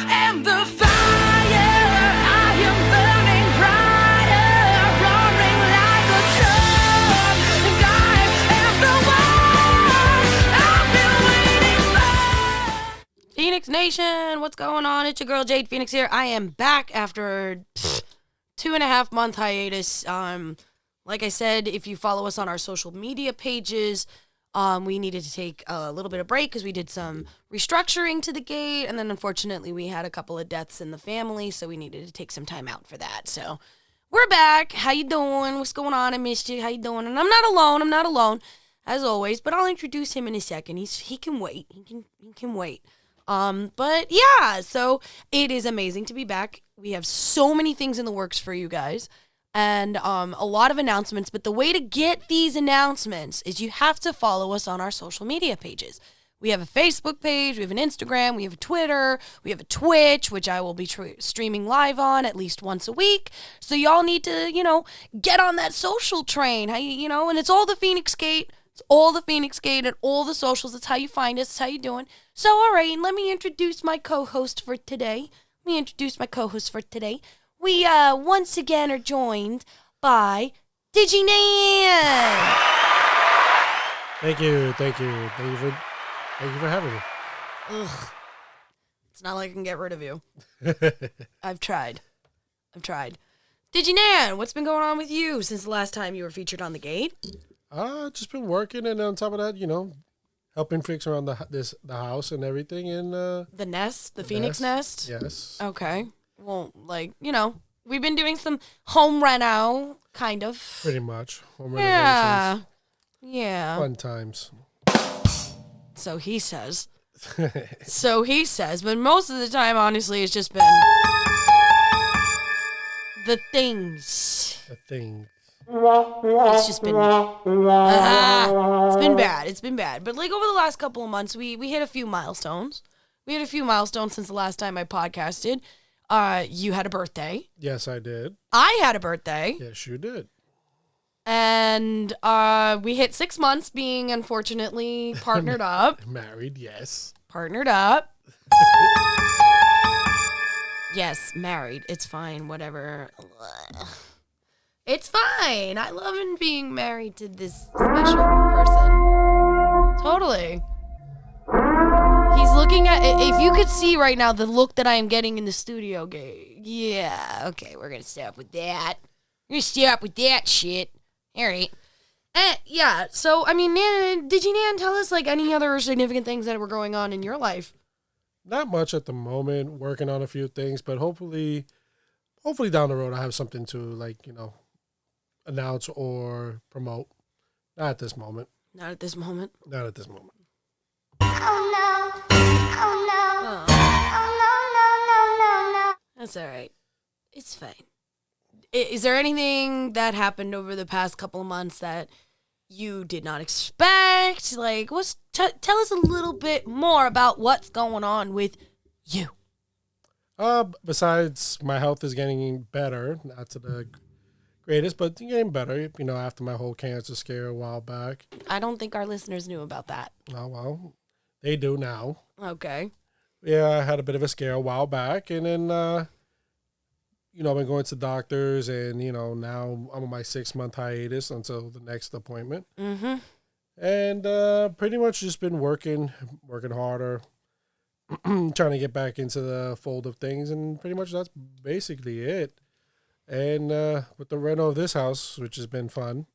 am the fire. I am burning brighter, roaring like a storm. And I am the one I've been waiting for. Phoenix Nation, what's going on? It's your girl Jade Phoenix here. I am back after 2.5 month hiatus. Like I said, if you follow us on our social media pages, we needed to take a little bit of break because we did some restructuring to the gate, and then unfortunately we had a couple of deaths in the family, so we needed to take some time out for that. So we're back. How you doing? What's going on? I missed you. How you doing? And I'm not alone, as always. But I'll introduce him in a second. He can wait. He can wait. But yeah. So it is amazing to be back. We have so many things in the works for you guys. And a lot of announcements, but the way to get these announcements is you have to follow us on our social media pages. We have a Facebook page, we have an Instagram, we have a Twitter, we have a Twitch, which I will be streaming live on at least once a week. So y'all need to, get on that social train, and it's all the Feinics Gate. It's all the Feinics Gate and all the socials. That's how you find us. That's how you doing. So, all right, let me introduce my co-host for today. We once again are joined by DigiNando. Thank you for having me. Ugh. It's not like I can get rid of you. I've tried. DigiNando, what's been going on with you since the last time you were featured on the gate? Just been working, and on top of that, helping fix around the house and everything, and the nest, the Feinics nest. Yes. Okay. Well, we've been doing some home reno, kind of. Pretty much. Home renovations. Yeah. Fun times. So he says. But most of the time, honestly, it's just been the things. It's just been it's been bad. But over the last couple of months, we hit a few milestones. Since the last time I podcasted. You had a birthday. Yes, I did. I had a birthday. Yes, you did. And we hit 6 months being, unfortunately, partnered up. Married, yes. Partnered up. Yes, married. It's fine, whatever. It's fine. I love being married to this special person. Totally. He's looking at, if you could see right now the look that I am getting in the studio, yeah, okay, we're going to stop with that. Shit. All right. Yeah, so, DigiNando, tell us, any other significant things that were going on in your life? Not much at the moment, working on a few things, but hopefully down the road I have something to, announce or promote. Not at this moment. Oh, no. That's all right. It's fine. Is there anything that happened over the past couple of months that you did not expect? Tell us a little bit more about what's going on with you. Besides, my health is getting better. Not to the greatest, but getting better, after my whole cancer scare a while back. I don't think our listeners knew about that. Oh, well, they do now. Okay. Yeah, I had a bit of a scare a while back, and then, I've been going to doctors, and, now I'm on my 6-month hiatus until the next appointment. Mm-hmm. And pretty much just been working harder, trying to get back into the fold of things, and pretty much that's basically it. And with the reno of this house, which has been fun,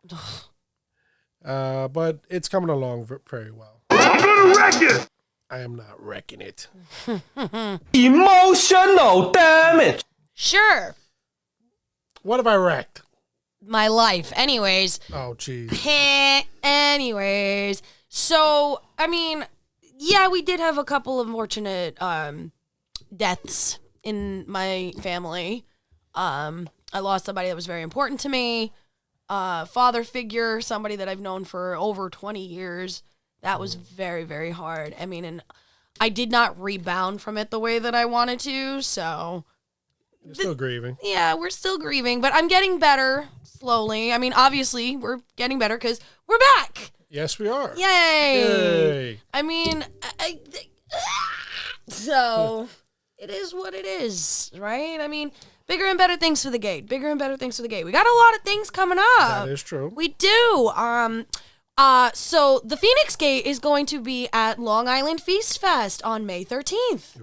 but it's coming along very well. I'm gonna wreck it! I am not wrecking it. Emotional damage! Sure. What have I wrecked? My life. Anyways. Oh, jeez. Anyways. So, yeah, we did have a couple of unfortunate deaths in my family. I lost somebody that was very important to me. Father figure, somebody that I've known for over 20 years. That was very, very hard. And I did not rebound from it the way that I wanted to, so... You're still grieving. Yeah, we're still grieving, but I'm getting better slowly. Obviously, we're getting better because we're back. Yes, we are. Yay! So it is what it is, right? I mean, bigger and better things for the gate. Bigger and better things for the gate. We got a lot of things coming up. That is true. We do. So the Feinics Gate is going to be at Long Island Feast Fest on May 13th.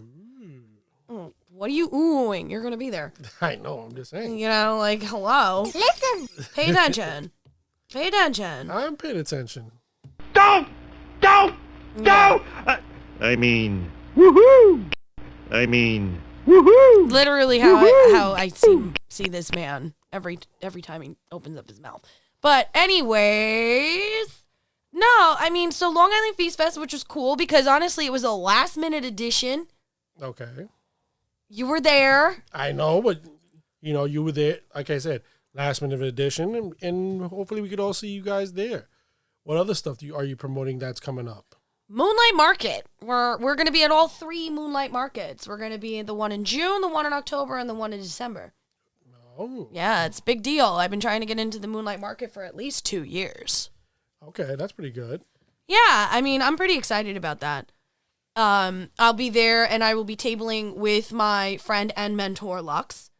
What are you oohing? You're going to be there. I know. I'm just saying. You know, like, hello. Listen. Pay attention. Pay attention. I'm paying attention. Don't! Yeah. I mean, woohoo! Woohoo! Literally how I see this man every time he opens up his mouth. But anyways, no, I mean, so Long Island Feast Fest, which was cool because honestly, it was a last minute edition. Okay. You were there. I know, but you were there. Like I said, last minute edition, and hopefully we could all see you guys there. What other stuff are you promoting that's coming up? Moonlight Market. We're going to be at all 3 Moonlight Markets. We're going to be at the one in June, the one in October, and the one in December. Oh. Yeah, it's a big deal. I've been trying to get into the Moonlight Market for at least 2 years. Okay, that's pretty good. Yeah, I mean, I'm pretty excited about that. I'll be there, and I will be tabling with my friend and mentor, Lux.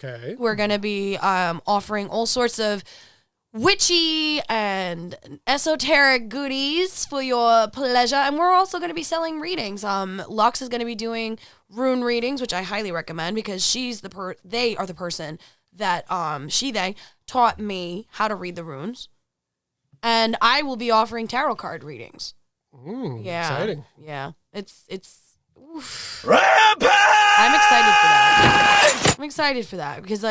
Okay. We're going to be offering all sorts of witchy and esoteric goodies for your pleasure, and we're also going to be selling readings. Lux is going to be doing rune readings, which I highly recommend because they are the person that they taught me how to read the runes, and I will be offering tarot card readings. Yeah, exciting. Yeah, it's. Oof. I'm excited for that because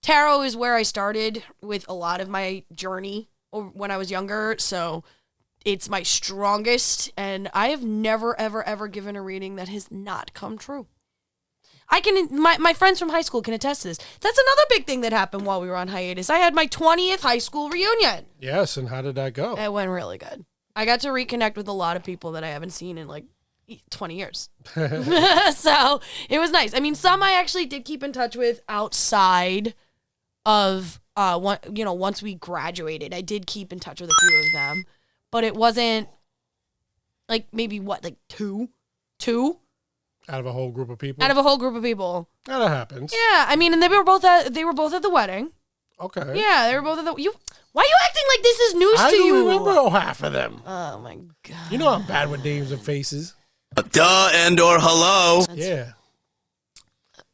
tarot is where I started with a lot of my journey when I was younger, so it's my strongest, and I have never, ever, ever given a reading that has not come true. My friends from high school can attest to this. That's another big thing that happened while we were on hiatus. I had my 20th high school reunion. Yes, and how did that go? It went really good. I got to reconnect with a lot of people that I haven't seen in 20 years. So it was nice. I mean, some I actually did keep in touch with outside of, once we graduated. I did keep in touch with a few of them, but it wasn't maybe two? Out of a whole group of people? Out of a whole group of people. That happens. Yeah, I mean, and they were both at the wedding. Okay. Yeah, they were both at the... Why are you acting like this is news to you? I don't remember half of them. Oh, my God. You know I'm bad with names and faces. Duh and or hello. Yeah.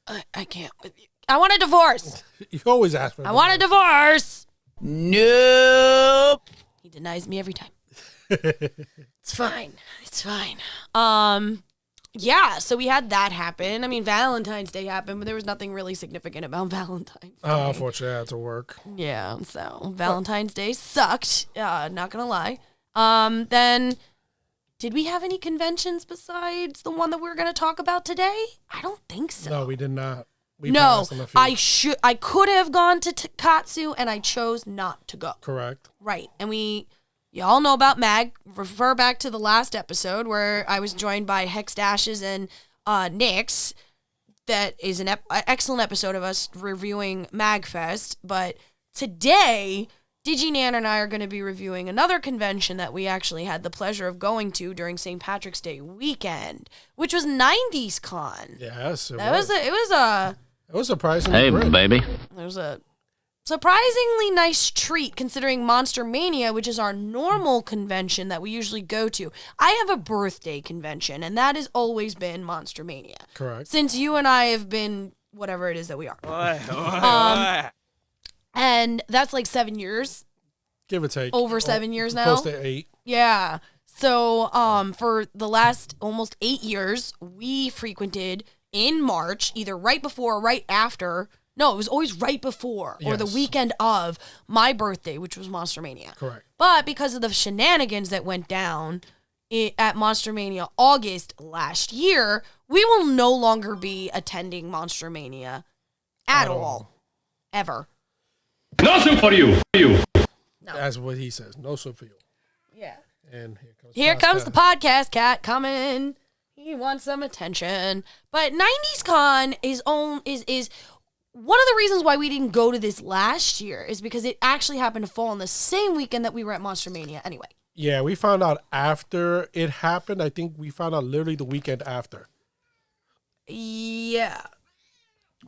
I can't with you. I want a divorce. You always ask for I want a divorce. Nope. He denies me every time. It's fine. Yeah, so we had that happen. I mean, Valentine's Day happened, but there was nothing really significant about Valentine's Day. Unfortunately, I had to work. Yeah, so Valentine's Day sucked. Not gonna lie. Then, did we have any conventions besides the one that we're gonna talk about today? I don't think so. No, we did not. No, I could have gone to Katsu, and I chose not to go. Correct. Right, and y'all know about Mag. Refer back to the last episode where I was joined by Hex Dashes and Nix. That is an excellent episode of us reviewing MagFest. But today, DigiNando and I are going to be reviewing another convention that we actually had the pleasure of going to during St. Patrick's Day weekend, which was 90s Con. Yes, It was surprisingly Hey, great. baby. It was a surprisingly nice treat considering Monster Mania, which is our normal convention that we usually go to. I have a birthday convention, and that has always been Monster Mania. Correct. Since you and I have been whatever it is that we are. And that's 7 years. Give or take. Over 7 years now. Close to 8. Yeah. So for the last almost 8 years, we frequented in March, either right before or right after. No, it was always right before or the weekend of my birthday, which was Monster Mania. Correct. But because of the shenanigans that went down at Monster Mania August last year, we will no longer be attending Monster Mania at all. Ever. No soup for you. No. That's what he says. No soup for you. Yeah. And here comes the podcast cat coming. He wants some attention. But 90s Con is one of the reasons why we didn't go to this last year is because it actually happened to fall on the same weekend that we were at Monster Mania anyway. Yeah, we found out after it happened. I think we found out literally the weekend after. Yeah.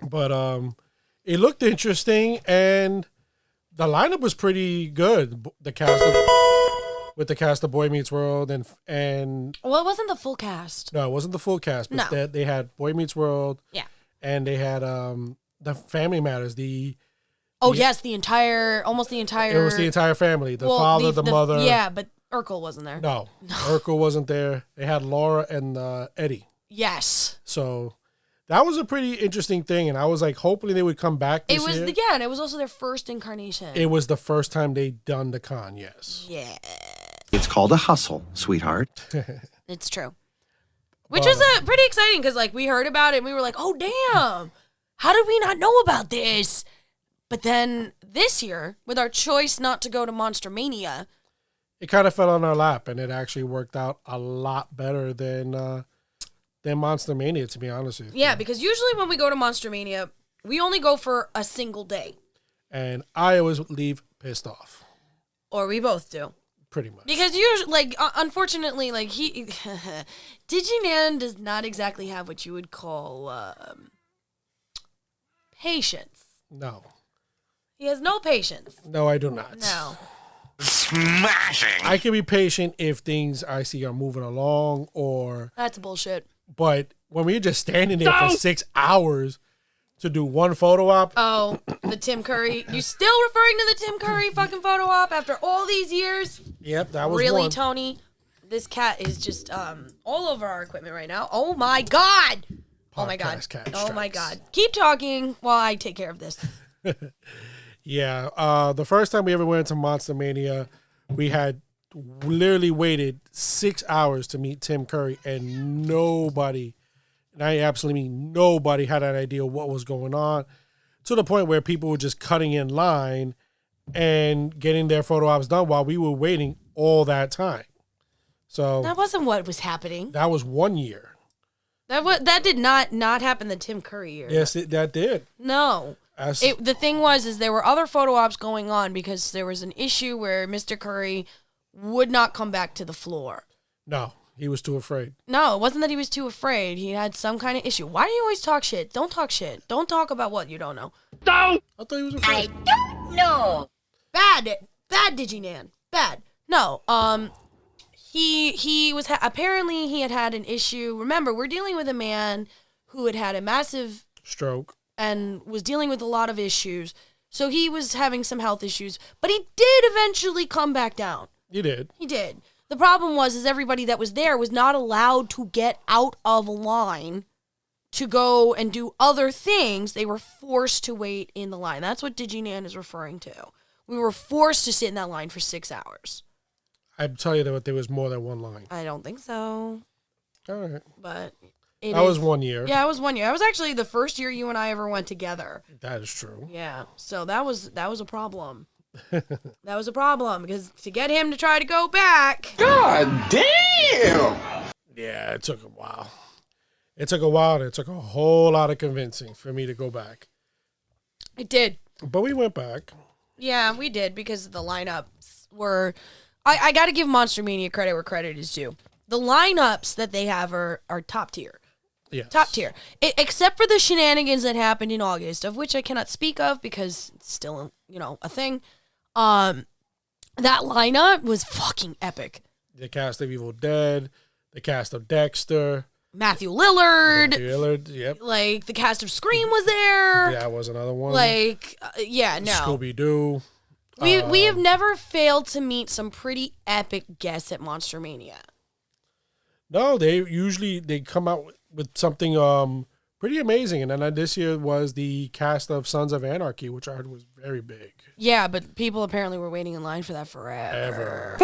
But it looked interesting, and the lineup was pretty good. The cast with the cast of Boy Meets World and Well, it wasn't the full cast. no, it wasn't the full cast, but No. they had Boy Meets World. Yeah. And they had the Family Matters. Yes, almost the entire. It was the entire family. The father, the mother. Yeah, but Urkel wasn't there. No, Urkel wasn't there. They had Laura and Eddie. Yes. So that was a pretty interesting thing, and I was like, hopefully they would come back this year. And it was also their first incarnation. It was the first time they'd done the con, yes. Yeah. It's called a hustle, sweetheart. It's true. Which was pretty exciting because, like, we heard about it and we were like, oh, damn. How did we not know about this? But then this year, with our choice not to go to Monster Mania, it kind of fell on our lap, and it actually worked out a lot better than Monster Mania, to be honest with you. Yeah, because usually when we go to Monster Mania, we only go for a single day. And I always leave pissed off. Or we both do. Pretty much. Because usually, like, unfortunately, like, DigiNan does not exactly have what you would call patience. No. He has no patience. No, I do not. No. Smashing! I can be patient if things I see are moving along That's bullshit. but when we're just standing there for 6 hours to do one photo op. Oh, the Tim Curry. You still referring to the Tim Curry fucking photo op after all these years? Yep, that was really, one. Tony? This cat is just all over our equipment right now. Oh my god! Oh my god! Podcast cat Oh my strikes. god! Keep talking while I take care of this. Yeah, the first time we ever went to Monster Mania, we had literally waited 6 hours to meet Tim Curry, and nobody, and I absolutely mean nobody, had an idea what was going on, to the point where people were just cutting in line and getting their photo ops done while we were waiting all that time. So That wasn't what was happening. that was 1 year. That did not happen the Tim Curry year. Yes, that did. No. As- The thing was there were other photo ops going on because there was an issue where Mr. Curry would not come back to the floor. No, he was too afraid. No, it wasn't that he was too afraid. He had some kind of issue. Why do you always talk shit? Don't talk shit. Don't talk about what you don't know. I thought he was afraid. No. Bad DigiNan. Bad. No. He was apparently he had an issue. Remember, we're dealing with a man who had a massive Stroke. and was dealing with a lot of issues. So he was having some health issues, but he did eventually come back down. You did. He did. The problem was everybody that was there was not allowed to get out of line to go and do other things. They were forced to wait in the line. That's what DigiNan is referring to. We were forced to sit in that line for 6 hours. I'd tell you that there was more than one line. I don't think so, All right. but That was 1 year. Yeah, it was 1 year. That was actually the first year you and I ever went together. That is true. Yeah, so that was a problem. That was a problem because to get him to try to go back. God damn! Yeah, it took a while. It took a while, and it took a whole lot of convincing for me to go back. It did. But we went back. Yeah, we did because the lineups were. I got to give Monster Mania credit where credit is due. The lineups that they have are top tier. Yes. Top tier. Except for the shenanigans that happened in August, of which I cannot speak of because it's still, a thing. That lineup was fucking epic. The cast of Evil Dead, the cast of Dexter. Matthew Lillard. Yep. Like, the cast of Scream was there. That was another one. Like, no. Scooby-Doo. We have never failed to meet some pretty epic guests at Monster Mania. No, they come out with something pretty amazing. And then this year was the cast of Sons of Anarchy, which I heard was very big. Yeah, but people apparently were waiting in line for that forever.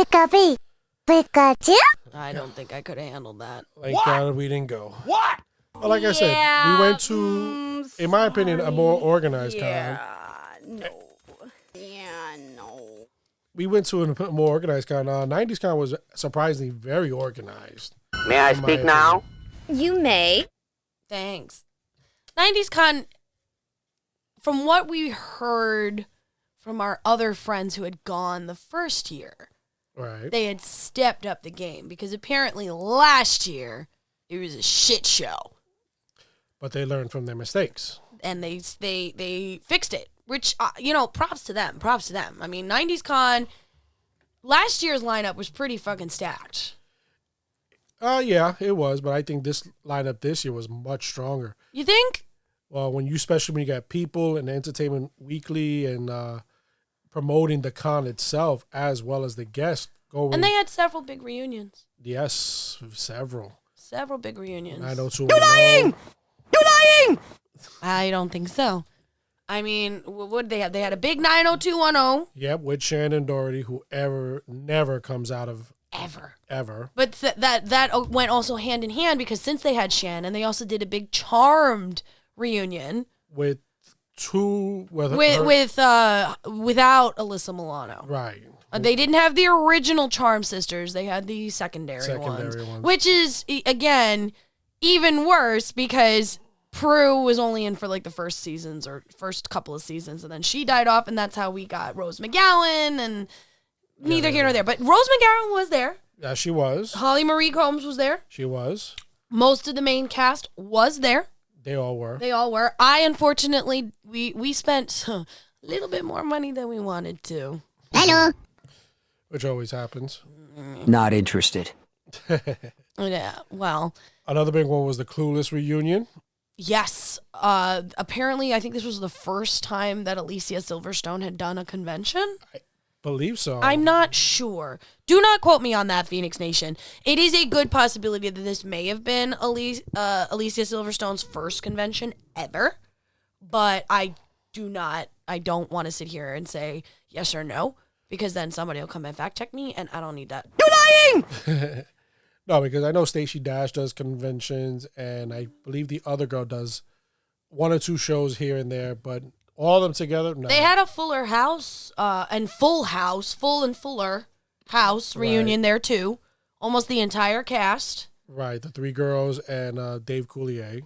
Pikachu? I don't think I could have handled that. Thank God we didn't go. What? Well, like I said, we went to, in my opinion, a more organized con. No. We went to a more organized con. 90s con was surprisingly very organized. May I speak now? You may. Thanks. 90s Con, from what we heard from our other friends who had gone the first year, Right. they had stepped up the game because apparently last year it was a shit show. But they learned from their mistakes. And they fixed it, which, props to them. Props to them. I mean, 90s Con, last year's lineup was pretty fucking stacked. Yeah, it was. But I think this lineup this year was much stronger. You think? Well, especially when you got People and Entertainment Weekly and promoting the con itself as well as the guests going. And they had several big reunions. Yes, several. Several big reunions. 90210. You're lying! You're lying! I don't think so. I mean, what did they have? They had a big 90210. Yep, with Shannon Doherty, who never comes out of ever. But that went also hand in hand because since they had Shannon, they also did a big Charmed reunion with without Alyssa Milano. Right. They didn't have the original Charm sisters. They had the secondary ones. Which is, again, even worse because Prue was only in for like the first couple of seasons, and then she died off, and that's how we got Rose McGowan, and neither here nor there. But Rose McGowan was there. Yeah, she was. Holly Marie Combs was there. She was. Most of the main cast was there. They all were. I, unfortunately, we spent a little bit more money than we wanted to. Hello. Which always happens. Not interested. Yeah, well. Another big one was the Clueless reunion. Yes. Apparently, I think this was the first time that Alicia Silverstone had done a convention. I believe so. I'm not sure. Do not quote me on that, Phoenix Nation. It is a good possibility that this may have been Alicia Silverstone's first convention ever, but I don't want to sit here and say yes or no, because then somebody will come and fact check me, and I don't need that. You're lying! No, because I know Stacey Dash does conventions, and I believe the other girl does one or two shows here and there, but all of them together, no. They had a Fuller House and Full and Fuller House reunion there too. Almost the entire cast. Right, the three girls and Dave Coulier.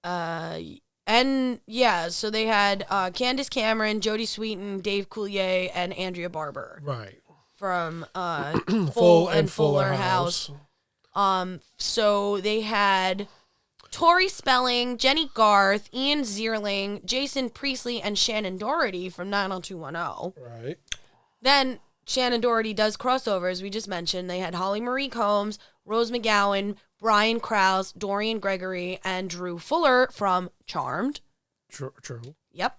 And yeah, so they had Candace Cameron, Jodie Sweetin, Dave Coulier, and Andrea Barber. Right. From Full and Fuller House. So they had Tori Spelling, Jenny Garth, Ian Zierling, Jason Priestley, and Shannon Doherty from 90210. Right. Then Shannon Doherty does crossovers. We just mentioned they had Holly Marie Combs, Rose McGowan, Brian Krause, Dorian Gregory, and Drew Fuller from Charmed. True. Yep.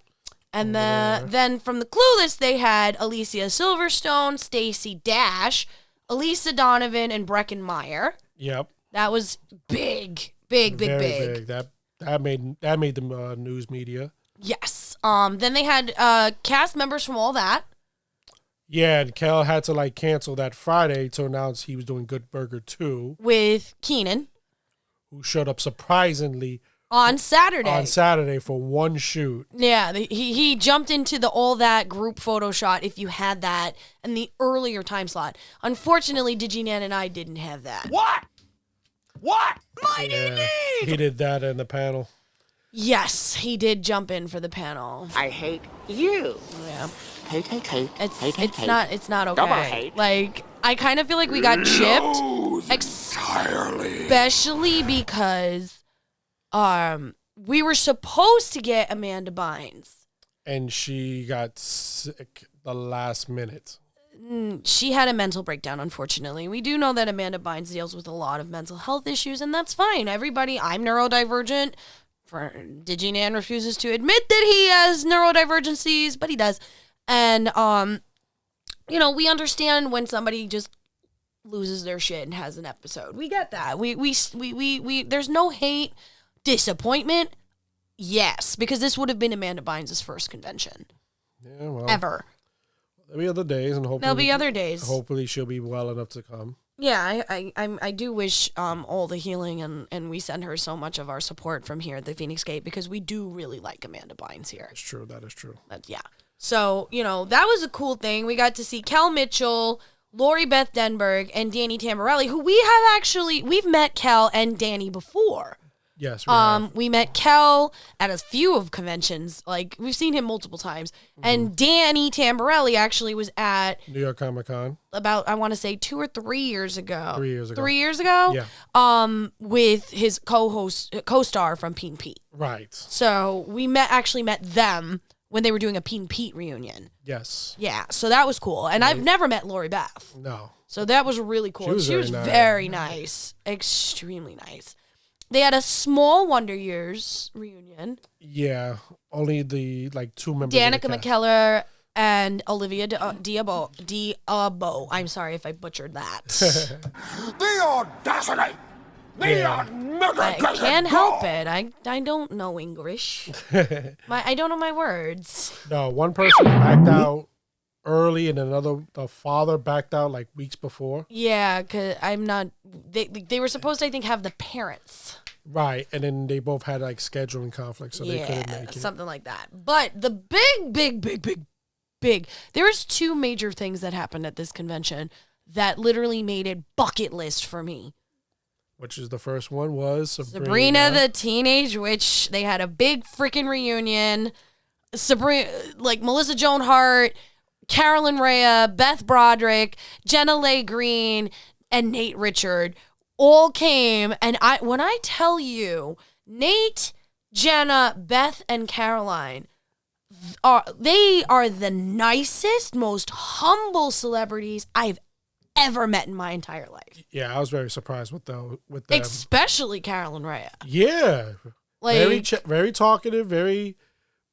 And then from the Clueless, they had Alicia Silverstone, Stacey Dash, Elisa Donovan, and Brecken Meyer. Yep. That was big. Very big. That made the news media. Yes. Then they had cast members from all that. Yeah, and Kel had to cancel that Friday to announce he was doing Good Burger 2. With Keenan. Who showed up surprisingly on Saturday for one shoot. Yeah, he jumped into the all that group photo shot if you had that in the earlier time slot. Unfortunately, DigiNan and I didn't have that. What? Mighty Need! He did that in the panel. Yes, he did jump in for the panel. I hate you. Yeah. Hate. It's not okay. Double hate. I kind of feel like we got chipped. Entirely. Especially because we were supposed to get Amanda Bynes. And she got sick the last minute. She had a mental breakdown, unfortunately. We do know that Amanda Bynes deals with a lot of mental health issues, and that's fine. Everybody, I'm neurodivergent. DigiNan refuses to admit that he has neurodivergencies, but he does. And, we understand when somebody just loses their shit and has an episode. We get that. We there's no hate, disappointment. Yes, because this would have been Amanda Bynes' first convention. Yeah, well. Ever. There'll be other days, and there'll be other days. Hopefully she'll be well enough to come. Yeah, I do wish all the healing, and we send her so much of our support from here at the Phoenix Gate, because we do really like Amanda Bynes here. That's true. That is true. Yeah. So, that was a cool thing. We got to see Kel Mitchell, Lori Beth Denberg, and Danny Tamborelli, who we've met Kel and Danny before. Yes, we have. We met Kel at a few of conventions. Like, we've seen him multiple times. And Danny Tamborelli actually was at New York Comic Con. about, I want to say 2 or 3 years ago. 3 years ago. 3 years ago? Yeah. With his co-star from Pete and Pete. Right. So we actually met them when they were doing a Pete and Pete reunion. Yes. Yeah, so that was cool. And I've never met Lori Beth. No. So that was really cool. She was very nice. Extremely nice. They had a small Wonder Years reunion. Yeah. Only the, 2 members Danica of the cast. McKellar and Olivia Diabo. I'm sorry if I butchered that. The audacity! I can't help it. I don't know English. I don't know my words. No, one person backed out early and the father backed out weeks before. Yeah, because I'm not... They were supposed to, I think, have the parents. Right, and then they both had scheduling conflicts, so they couldn't make it. Something like that. But the big... There was 2 major things that happened at this convention that literally made it bucket list for me. Which is the first one was Sabrina the Teenage Witch. They had a big freaking reunion. Sabrina, Melissa Joan Hart, Carolyn Rhea, Beth Broderick, Jenna Leigh Green, and Nate Richard all came. And when I tell you, Nate, Jenna, Beth, and Caroline, they are the nicest, most humble celebrities I've ever met in my entire life. Yeah, I was very surprised with them. Especially Carolyn Rhea. Yeah. Very talkative,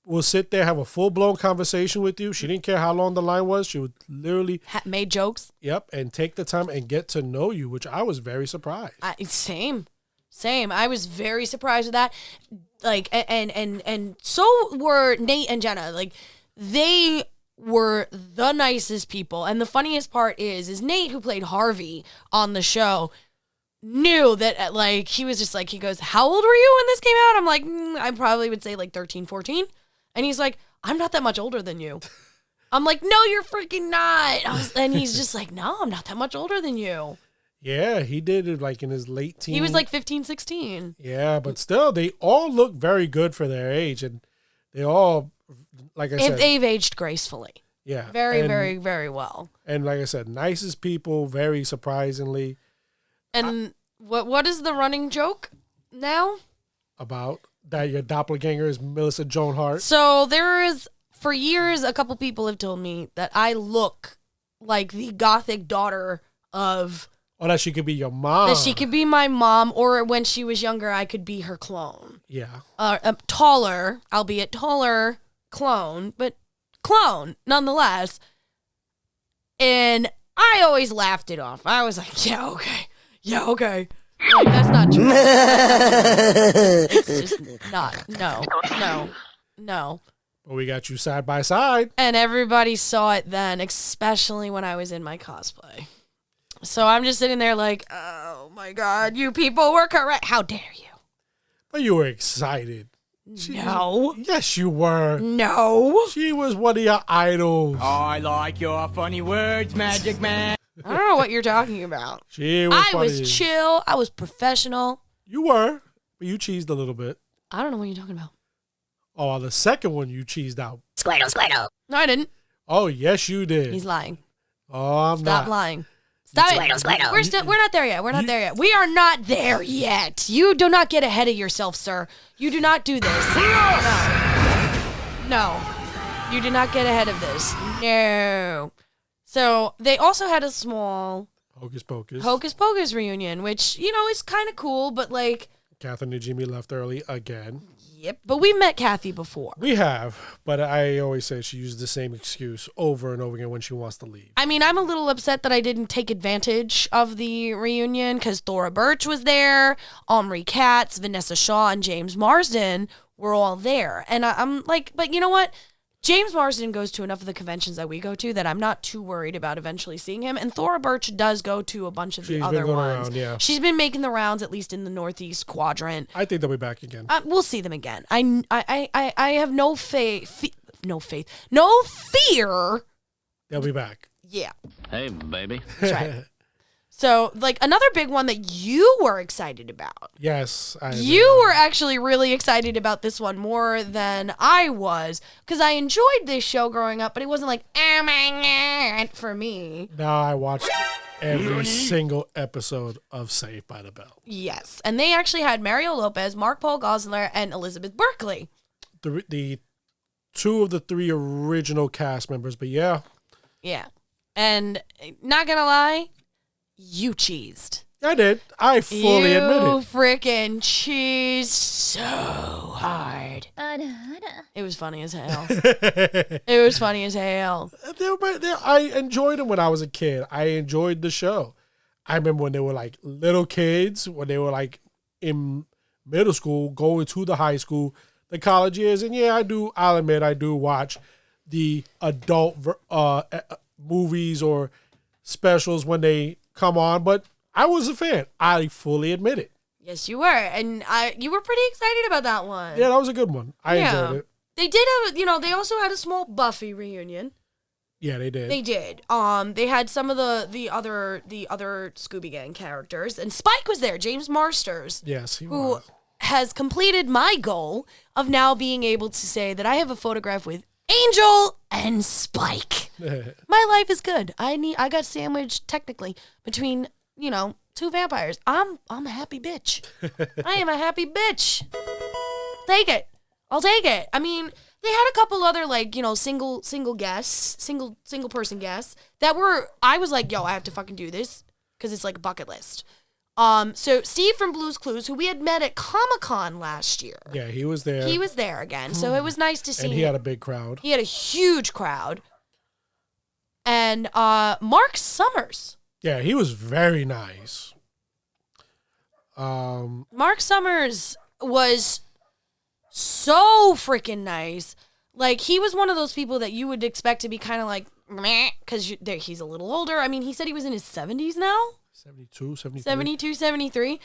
will sit there, have a full-blown conversation with you. She didn't care how long the line was. She would literally... made jokes. Yep, and take the time and get to know you, which I was very surprised. Same. I was very surprised with that. And so were Nate and Jenna. They were the nicest people. And the funniest part is Nate, who played Harvey on the show, knew that, he was just he goes, how old were you when this came out? I'm like, I probably would say 13, 14. And he's like, I'm not that much older than you. I'm like, no, you're freaking not. And he's just like, no, I'm not that much older than you. Yeah, he did it in his late teens. He was 15, 16. Yeah, but still, they all look very good for their age. And they all, like I said. They've aged gracefully. Yeah. Very, very, very well. And like I said, nicest people, very surprisingly. And what is the running joke now? About that your doppelganger is Melissa Joan Hart. So there is, for years, a couple people have told me that I look like the gothic daughter of... Oh, that she could be your mom. That she could be my mom, or when she was younger, I could be her clone. Yeah. A taller, albeit taller clone, but clone nonetheless. And I always laughed it off. I was like, yeah, okay. That's not true. It's just not. No. But we got you side by side. And everybody saw it then, especially when I was in my cosplay. So I'm just sitting there oh my God, you people were correct. How dare you? But you were excited. No. Yes, you were. No. She was one of your idols. I like your funny words, Magic Man. I don't know what you're talking about. I was chill. I was professional. You were, but you cheesed a little bit. I don't know what you're talking about. Oh, the second one you cheesed out. Squirtle. No, I didn't. Oh, yes, you did. He's lying. Oh, I'm Stop not. lying. Stop it. Squirtle. We're not there yet. We are not there yet. You do not get ahead of yourself, sir. You do not do this. No. You do not get ahead of this. No. So they also had a small Hocus Pocus reunion, which, is kind of cool, but Catherine and Jimmy left early again. Yep. But we've met Kathy before. We have, but I always say she uses the same excuse over and over again when she wants to leave. I mean, I'm a little upset that I didn't take advantage of the reunion because Thora Birch was there, Omri Katz, Vanessa Shaw, and James Marsden were all there. And I'm like, but you know what? James Marsden goes to enough of the conventions that we go to that I'm not too worried about eventually seeing him. And Thora Birch does go to a bunch of the other ones. Around, yeah. She's been making the rounds, at least in the Northeast quadrant. I think they'll be back again. We'll see them again. I have no faith. No fear. They'll be back. Yeah. Hey, baby. That's right. So, like, another big one that you were excited about. Yes. You were actually really excited about this one more than I was, because I enjoyed this show growing up, but it wasn't like, oh my God, for me. No, I watched every single episode of Saved by the Bell. Yes. And they actually had Mario Lopez, Mark Paul Gosselaar, and Elizabeth Berkley. The 2 of the 3 original cast members, but yeah. Yeah. And not gonna lie, you cheesed. I did. I fully admit it. You freaking cheesed so hard. It was funny as hell. It was funny as hell. I enjoyed them when I was a kid. I enjoyed the show. I remember when they were like little kids, when they were like in middle school, going to the high school, the college years. And yeah, I'll admit, I do watch the adult movies or specials when they come on, but I was a fan. I fully admit it. Yes, you were. And you were pretty excited about that one. Yeah, that was a good one. I enjoyed it. They did have, they also had a small Buffy reunion. Yeah, they did. They did. They had some of the other Scooby Gang characters, and Spike was there, James Marsters. Yes, he who was. has completed my goal of now being able to say that I have a photograph with Angel and Spike. My life is good. I got sandwiched technically between, 2 vampires. I'm a happy bitch. I am a happy bitch. Take it. I'll take it. I mean, they had a couple other single guests, single person guests that I was like, yo, I have to fucking do this because it's like a bucket list. So Steve from Blue's Clues, who we had met at Comic-Con last year. Yeah, he was there. He was there again, so it was nice to see him. And he had a big crowd. He had a huge crowd. And Mark Summers. Yeah, he was very nice. Mark Summers was so freaking nice. Like, he was one of those people that you would expect to be kind of like, meh, because he's a little older. I mean, he said he was in his 70s now. 72, 73. 72, 73.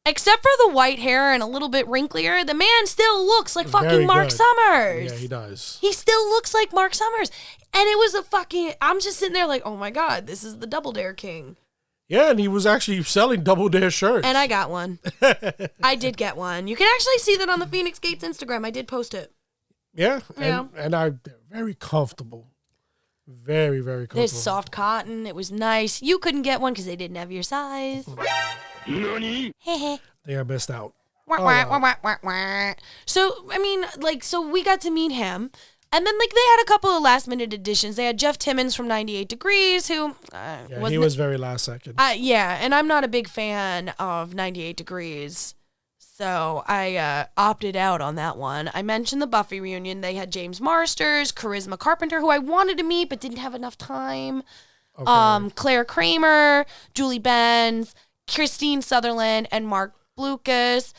Except for the white hair and a little bit wrinklier, the man still looks like fucking Very Mark good. Summers. Yeah, he does. He still looks like Mark Summers. And it was I'm just sitting there like, oh my God, this is the Double Dare King. Yeah, and he was actually selling Double Dare shirts. And I got one. I did get one. You can actually see that on the Phoenix Gates Instagram. I did post it. Yeah, Yeah. and they're very comfortable. Very, very comfortable. There's soft cotton. It was nice. You couldn't get one because they didn't have your size. They are missed out. So, I mean, so we got to meet him. And then, they had a couple of last-minute additions. They had Jeff Timmons from 98 Degrees, who he was very last second. Yeah, and I'm not a big fan of 98 Degrees. So I opted out on that one. I mentioned the Buffy reunion. They had James Marsters, Charisma Carpenter, who I wanted to meet but didn't have enough time. Okay. Claire Kramer, Julie Benz, Christine Sutherland, and Mark Blucas.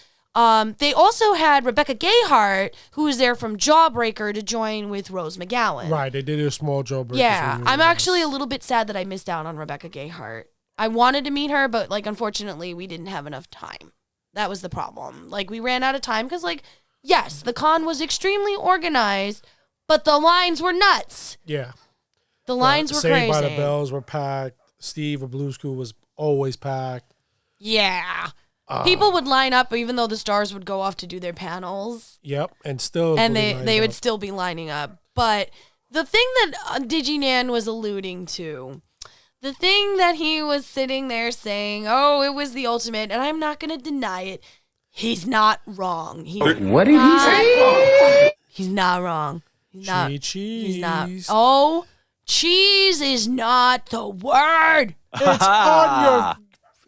They also had Rebecca Gayheart, who was there from Jawbreaker to join with Rose McGowan. Right, they did a small Jawbreaker. Yeah, I'm actually a little bit sad that I missed out on Rebecca Gayheart. I wanted to meet her, but unfortunately, we didn't have enough time. That was the problem. We ran out of time because, yes, the con was extremely organized, but the lines were nuts. Yeah. The lines were crazy. Saved by the Bells were packed. Steve of Blue School was always packed. Yeah. People would line up even though the stars would go off to do their panels. Yep, and still. And they would still be lining up. But the thing that DigiNan was alluding to, the thing that he was sitting there saying, oh, it was the ultimate, and I'm not going to deny it, he's not wrong. What did he say? He's not wrong. He's not. Cheese. He's not. Oh, cheese is not the word.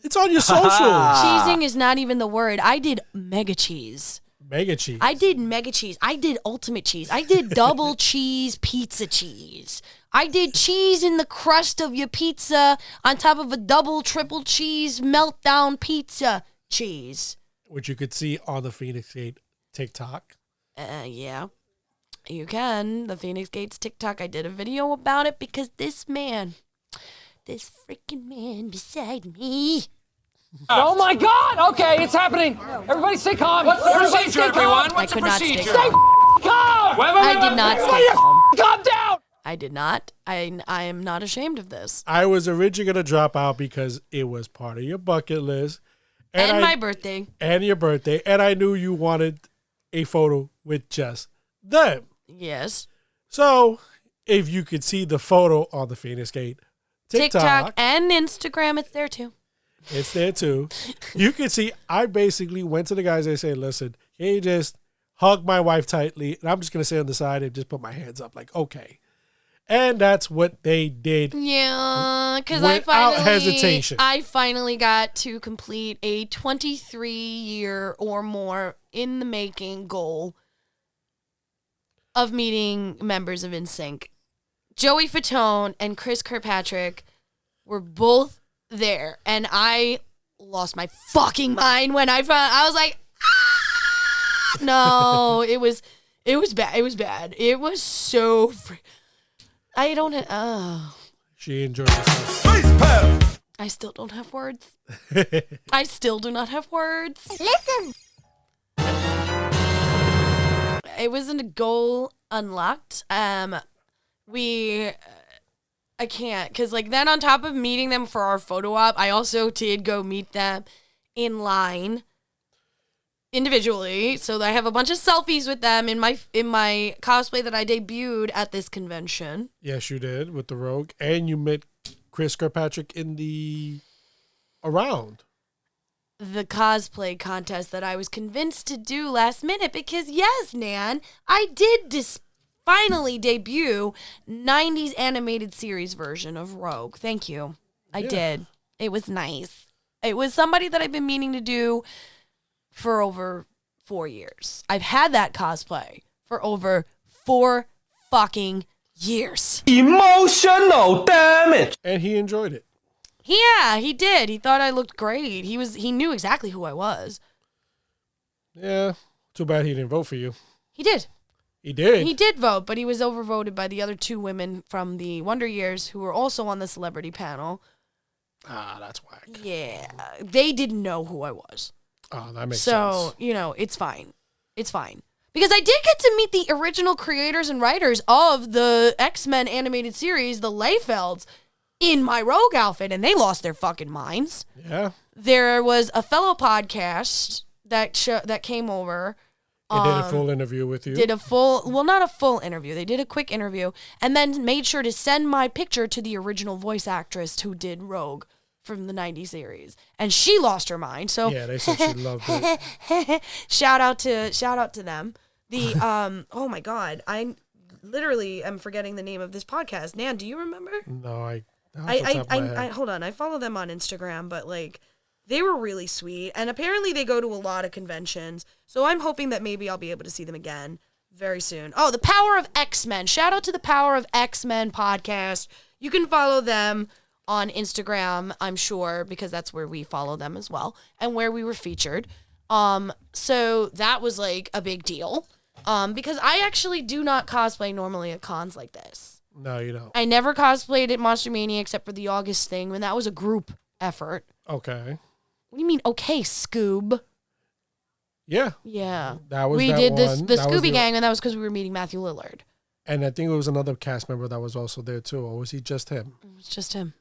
It's on your socials. Cheesing is not even the word. I did mega cheese. Mega cheese. I did mega cheese. I did ultimate cheese. I did double cheese pizza cheese. I did cheese in the crust of your pizza on top of a double, triple cheese meltdown pizza cheese. Which you could see on the Phoenix Gate TikTok. Yeah. You can. The Phoenix Gates TikTok. I did a video about it because this freaking man beside me. Oh my God! Okay, it's happening. Everybody stay calm. What's the procedure, everyone? I could not stay Stay calm. calm. I did not stay calm. Calm down. I I did not. I am not ashamed of this. I was originally going to drop out because it was part of your bucket list. And my birthday. And your birthday. And I knew you wanted a photo with just them. Yes. So, if you could see the photo on the Phoenix Gate TikTok and Instagram, it's there too. It's there too. You can see I basically went to the guys and said, listen, can you just hug my wife tightly? And I'm just going to sit on the side and just put my hands up like, okay. And that's what they did. Yeah, because hesitation. I finally got to complete a 23-year or more in the making goal of meeting members of NSYNC. Joey Fatone and Chris Kirkpatrick were both there, and I lost my fucking mind when I was like, ah! No, it was bad. It was bad. It was so. I don't. She enjoyed herself. I still don't have words. I still do not have words. Listen. It wasn't a goal unlocked. I can't, because like then on top of meeting them for our photo op, I also did go meet them in line individually. So I have a bunch of selfies with them in my cosplay that I debuted at this convention. Yes, you did with the Rogue, and you met Chris Kirkpatrick in the cosplay contest that I was convinced to do last minute because yes, Nan, I did finally debut 90s animated series version of Rogue. Thank you. I did. It was nice. It was somebody that I've been meaning to do for over 4 years. I've had that cosplay for over 4 fucking years. Emotional damage. And he enjoyed it. Yeah, he did. He thought I looked great. He knew exactly who I was. Yeah. Too bad he didn't vote for you. He did. He did. He did vote, but he was overvoted by the other 2 women from the Wonder Years who were also on the celebrity panel. Ah, that's whack. Yeah. They didn't know who I was. Oh, that makes sense. So, it's fine. It's fine. Because I did get to meet the original creators and writers of the X-Men animated series, the Layfelds, in my Rogue outfit, and they lost their fucking minds. Yeah. There was a fellow podcast that came over. They did a full interview with you. Not a full interview. They did a quick interview and then made sure to send my picture to the original voice actress who did Rogue from the 90s series. And she lost her mind. So yeah, they said she loved it. Shout out to them. The oh my God, I literally am forgetting the name of this podcast. Nan, do you remember? No, I hold on. I follow them on Instagram, but like they were really sweet, and apparently they go to a lot of conventions. So I'm hoping that maybe I'll be able to see them again very soon. Oh, the Power of X-Men. Shout out to the Power of X-Men podcast. You can follow them on Instagram, I'm sure, because that's where we follow them as well and where we were featured. So that was like a big deal. Because I actually do not cosplay normally at cons like this. No, you don't. I never cosplayed at Monster Mania except for the August thing when that was a group effort. Okay. What do you mean, okay, Scoob? Yeah. Yeah. That was we that did one. the Scooby Gang, and that was because we were meeting Matthew Lillard. And I think it was another cast member that was also there too, or was he just him? It was just him.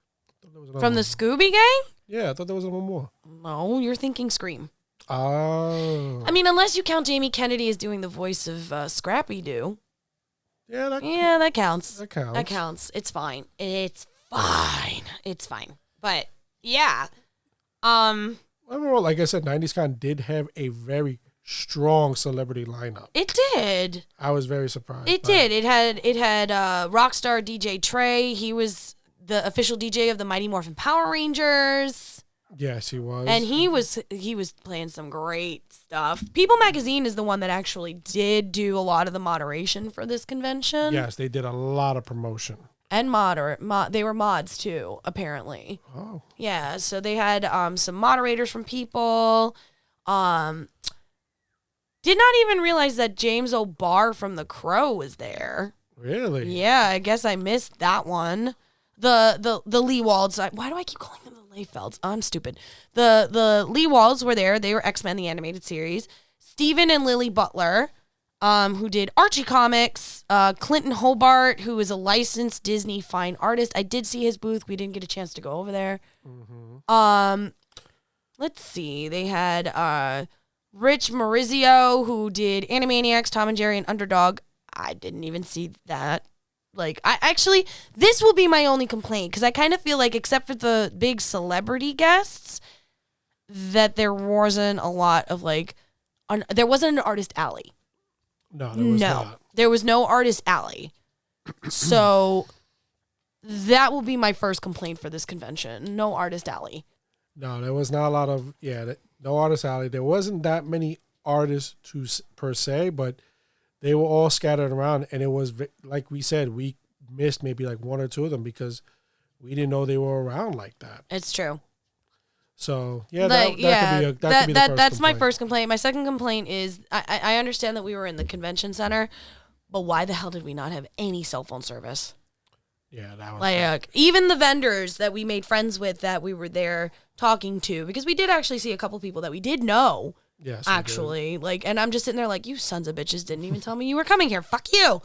From the Scooby Gang? Yeah, I thought there was one more. No, you're thinking Scream. Oh. I mean, unless you count Jamie Kennedy as doing the voice of Scrappy Doo. Yeah, that counts. That counts. That counts. It's fine. It's fine. It's fine. But yeah. Overall, like I said, 90s Con did have a very strong celebrity lineup. It did. I was very surprised. It did. It had rock star DJ Trey. He was the official DJ of the Mighty Morphin Power Rangers. Yes, he was. And he was playing some great stuff. People Magazine is the one that actually did do a lot of the moderation for this convention. Yes, they did a lot of promotion. And they were mods too, apparently. Oh. Yeah, so they had some moderators from People. Did not even realize that James O'Barr from The Crow was there. Really? Yeah, I guess I missed that one. The Lee Walds. Why do I keep calling them the Layfelds? Oh, I'm stupid. The Lee Walds were there. They were X-Men, the animated series. Steven and Lily Butler. who did Archie comics. Clinton Hobart, who is a licensed Disney fine artist. I did see his booth. We didn't get a chance to go over there. Let's see. They had Rich Maurizio, who did Animaniacs, Tom and Jerry, and Underdog. I didn't even see that. Like, this will be my only complaint, because I kind of feel like, except for the big celebrity guests, that there wasn't a lot of, like, there wasn't an artist alley. No, there was not. There was no artist alley. So that will be my first complaint for this convention. No artist alley. No, there was not a lot of, no artist alley. There wasn't that many artists per se, but they were all scattered around. And it was, like we said, we missed maybe like one or two of them because we didn't know they were around like that. It's true. So, yeah, that could be the first that's my complaint. first complaint. My second complaint is I understand that we were in the convention center, but why the hell did we not have any cell phone service? Yeah, that was like even the vendors that we made friends with that we were there talking to, because we did actually see a couple people that we did know. Yes, actually, like, and I'm just sitting there like, you sons of bitches didn't even tell me you were coming here. Fuck you.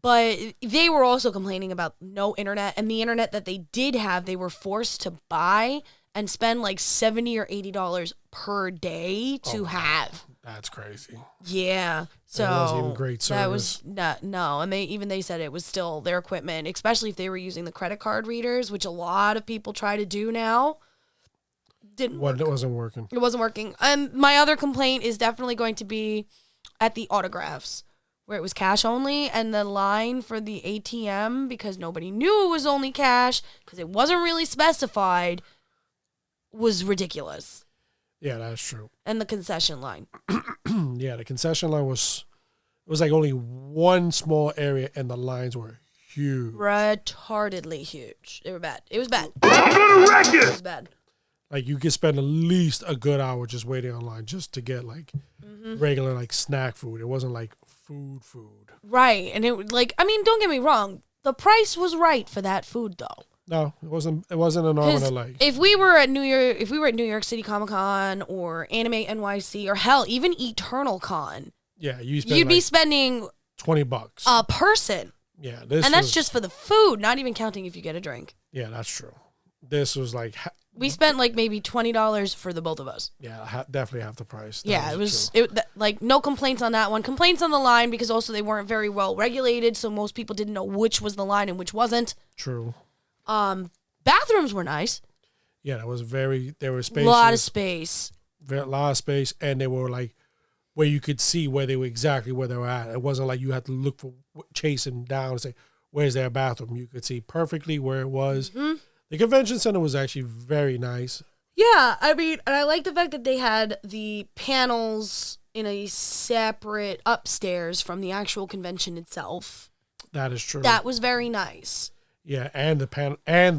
But they were also complaining about no internet, and the internet that they did have, they were forced to buy and spend like $70 or $80 per day to have. That's crazy. Yeah. So that wasn't even great service. That was no, and they said it was still their equipment, especially if they were using the credit card readers, which a lot of people try to do now. It wasn't working. It wasn't working. And my other complaint is definitely going to be at the autographs, where it was cash only, and the line for the ATM, because nobody knew it was only cash, because it wasn't really specified, was ridiculous. Yeah, that's true. And the concession line. Yeah, the concession line was like only one small area, and the lines were huge. Retardedly huge. They were bad. It was bad. It was bad. Like, you could spend at least a good hour just waiting online just to get, like, regular, like, snack food. It wasn't, like, food. Right. And it, like, I mean, don't get me wrong. The price was right for that food, though. No, it wasn't an arm and a leg. If we were at New York City Comic Con or Anime NYC or hell, even Eternal Con, yeah, you'd be spending $20 a person. Yeah, and that's just for the food, not even counting if you get a drink. Yeah, that's true. This was like we spent like maybe $20 for the both of us. Yeah, definitely half the price. It was like no complaints on that one. Complaints on the line because also they weren't very well regulated, so most people didn't know which was the line and which wasn't. True. Bathrooms were nice. Yeah, they were spacious. A lot of space, and they were like where you could see where they were at. It wasn't like you had to look for chasing down and say, "Where's their bathroom?" You could see perfectly where it was. Mm-hmm. The convention center was actually very nice. Yeah, I mean, and I like the fact that they had the panels in a separate upstairs from the actual convention itself. That is true. That was very nice. Yeah, and the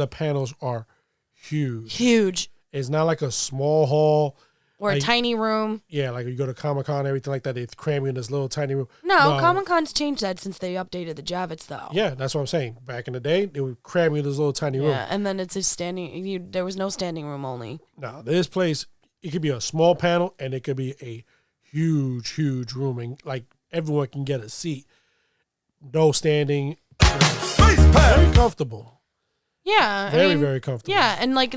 panels are huge. Huge. It's not like a small hall or a tiny room. Yeah, like you go to Comic-Con, everything like that, they cram you in this little tiny room. No, Comic-Con's changed that since they updated the Javits, though. Yeah, that's what I'm saying. Back in the day, they would cram you in this little tiny room. Yeah, and then it's a standing. There was no standing room only. No, this place, it could be a small panel, and it could be a huge room, and like everyone can get a seat. No standing. Very comfortable. Yeah, very comfortable. Yeah, and like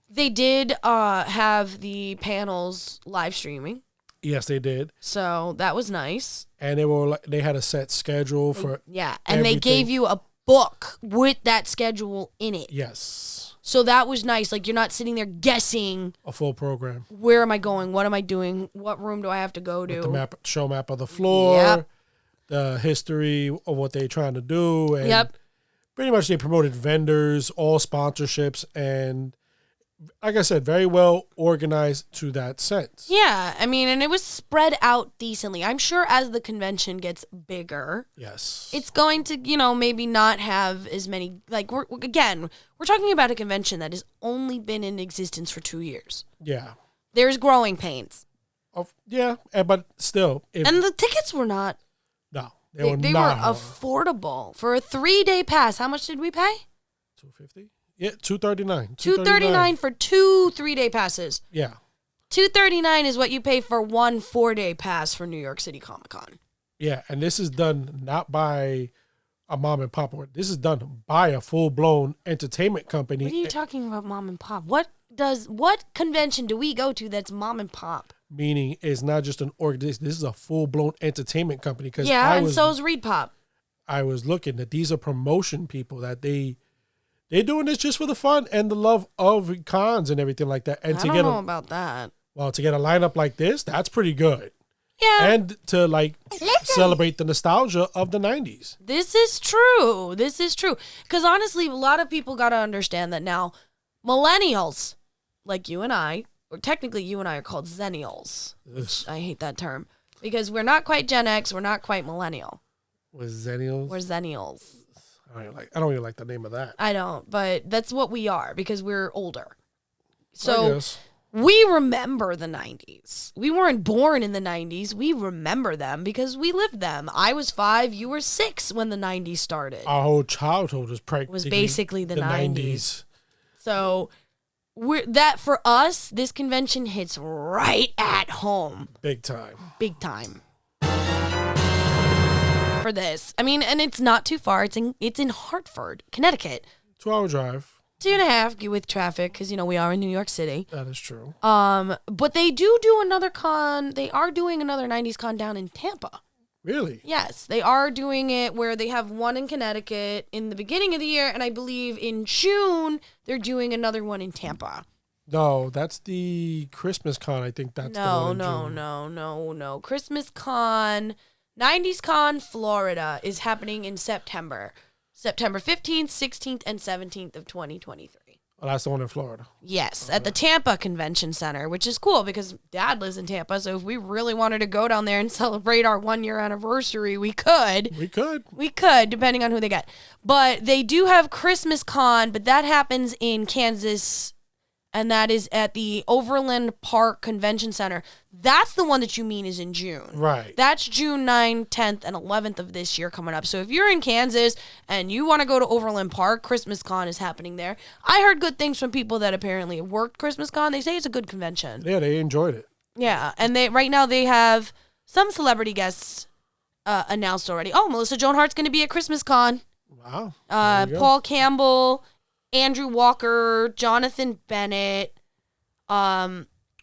they did have the panels live streaming. Yes, they did. So that was nice. And they had a set schedule for and everything. They gave you a book with that schedule in it. Yes. So that was nice. Like, you're not sitting there guessing a full program. Where am I going? What am I doing? What room do I have to go to? With the show map of the floor. Yep. The history of what they're trying to do. And pretty much they promoted vendors, all sponsorships, and like I said, very well organized to that sense. Yeah, I mean, and it was spread out decently. I'm sure as the convention gets bigger, yes, it's going to, maybe not have as many, like, we're talking about a convention that has only been in existence for 2 years. Yeah. There's growing pains. Yeah, but still. And the tickets were not. No, they were affordable. For a 3-day pass, how much did we pay? $250. Yeah, $239. $239 for 2 3-day passes. Yeah. $239 is what you pay for one 4-day pass for New York City Comic Con. Yeah, and this is done not by a mom and pop. This is done by a full-blown entertainment company. What are you talking about, mom and pop? What convention do we go to that's mom and pop? Meaning it's not just an organization. This is a full-blown entertainment company. Yeah, so's Reed Pop. I was looking that these are promotion people that they're doing this just for the fun and the love of cons and everything like that. And I don't know about that. Well, to get a lineup like this, that's pretty good. Yeah. And to celebrate the nostalgia of the 90s. This is true. Because honestly, a lot of people got to understand that now millennials, like you and I, or technically you and I are called Zennials. Which I hate that term. Because we're not quite Gen X, we're not quite millennial. We're Zennials? We're Zennials. I don't even like the name of that. I don't, but that's what we are because we're older. I So guess. we remember the 90s. We weren't born in the 90s. We remember them because we lived them. I was 5, you were 6 when the 90s started. Our whole childhood Was basically the 90s. So for us, this convention hits right at home. Big time. Big time. For this. I mean, and it's not too far. It's in Hartford, Connecticut. 2-hour drive. 2.5 with traffic because, we are in New York City. That is true. But they do another con. They are doing another 90s con down in Tampa. Really? Yes, they are doing it where they have one in Connecticut in the beginning of the year, and I believe in June they're doing another one in Tampa. No, that's the Christmas con. I think that's the one in June. No. Christmas con, 90s con Florida is happening in September. September 15th, 16th, and 17th of 2023. Oh, that's the one in Florida. Yes, at the Tampa Convention Center, which is cool because Dad lives in Tampa. So if we really wanted to go down there and celebrate our 1-year anniversary, we could. We could, depending on who they get. But they do have Christmas Con, but that happens in Kansas, and that is at the Overland Park Convention Center. That's the one that you mean is in June. Right. That's June 9th, 10th, and 11th of this year coming up. So if you're in Kansas and you want to go to Overland Park, Christmas Con is happening there. I heard good things from people that apparently have worked Christmas Con. They say it's a good convention. Yeah, they enjoyed it. Yeah, and right now they have some celebrity guests announced already. Oh, Melissa Joan Hart's going to be at Christmas Con. Wow. Paul Campbell, Andrew Walker, Jonathan Bennett.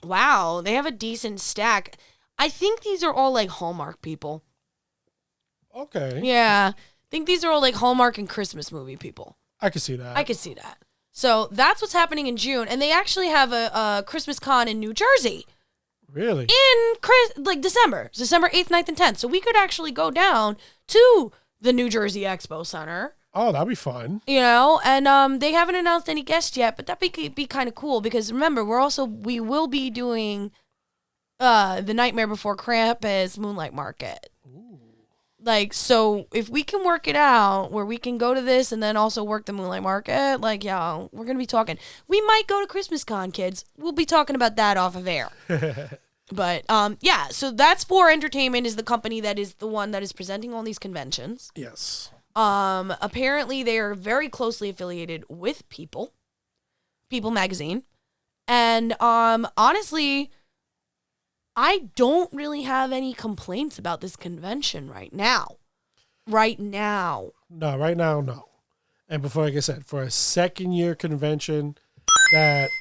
Wow, they have a decent stack. I think these are all like Hallmark people. Okay. Yeah, I think these are all like Hallmark and Christmas movie people. I can see that. I could see that. So that's what's happening in June, and they actually have a Christmas Con in New Jersey. Really? In December 8th, 9th, and 10th. So we could actually go down to the New Jersey Expo Center. Oh, that'd be fun. And they haven't announced any guests yet, but that'd be kind of cool because remember, we will be doing the Nightmare Before Krampus Moonlight Market. Ooh. So if we can work it out where we can go to this and then also work the Moonlight Market, we're going to be talking. We might go to Christmas Con, kids. We'll be talking about that off of air. But, yeah, so that's 4 Entertainment is the company that is the one that is presenting all these conventions. Yes. Apparently they are very closely affiliated with People Magazine. And, honestly, I don't really have any complaints about this convention right now. No, right now, no. And before, like I said, for a second-year convention that